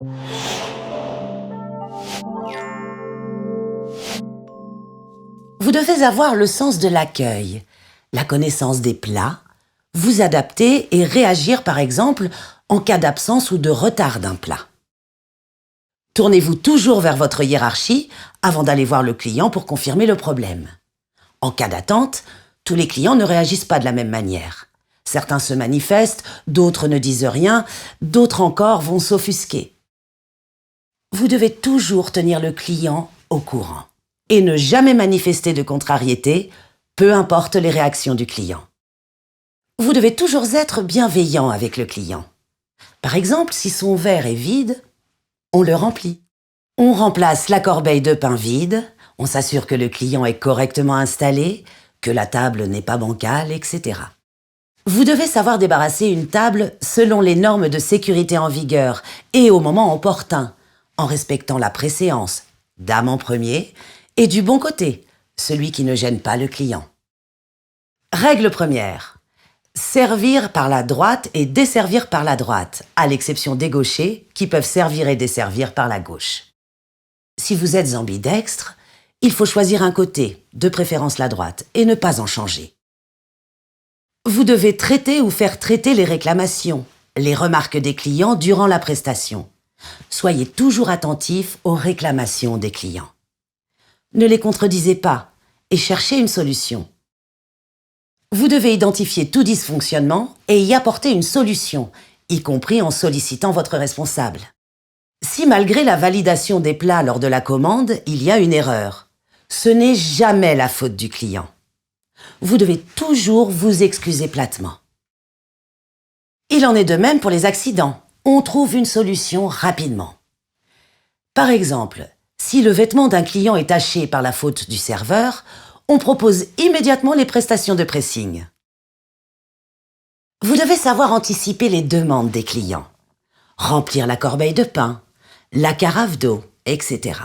Vous devez avoir le sens de l'accueil, la connaissance des plats, vous adapter et réagir par exemple en cas d'absence ou de retard d'un plat. Tournez-vous toujours vers votre hiérarchie avant d'aller voir le client pour confirmer le problème. En cas d'attente, tous les clients ne réagissent pas de la même manière. Certains se manifestent, d'autres ne disent rien, d'autres encore vont s'offusquer. Vous devez toujours tenir le client au courant et ne jamais manifester de contrariété, peu importe les réactions du client. Vous devez toujours être bienveillant avec le client. Par exemple, si son verre est vide, on le remplit. On remplace la corbeille de pain vide, on s'assure que le client est correctement installé, que la table n'est pas bancale, etc. Vous devez savoir débarrasser une table selon les normes de sécurité en vigueur et au moment opportun, en respectant la préséance, dame en premier, et du bon côté, celui qui ne gêne pas le client. Règle première. Servir par la droite et desservir par la droite, à l'exception des gauchers qui peuvent servir et desservir par la gauche. Si vous êtes ambidextre, il faut choisir un côté, de préférence la droite, et ne pas en changer. Vous devez traiter ou faire traiter les réclamations, les remarques des clients durant la prestation. Soyez toujours attentif aux réclamations des clients. Ne les contredisez pas et cherchez une solution. Vous devez identifier tout dysfonctionnement et y apporter une solution, y compris en sollicitant votre responsable. Si malgré la validation des plats lors de la commande, il y a une erreur, ce n'est jamais la faute du client. Vous devez toujours vous excuser platement. Il en est de même pour les accidents. On trouve une solution rapidement. Par exemple, si le vêtement d'un client est taché par la faute du serveur, on propose immédiatement les prestations de pressing. Vous devez savoir anticiper les demandes des clients, remplir la corbeille de pain, la carafe d'eau, etc.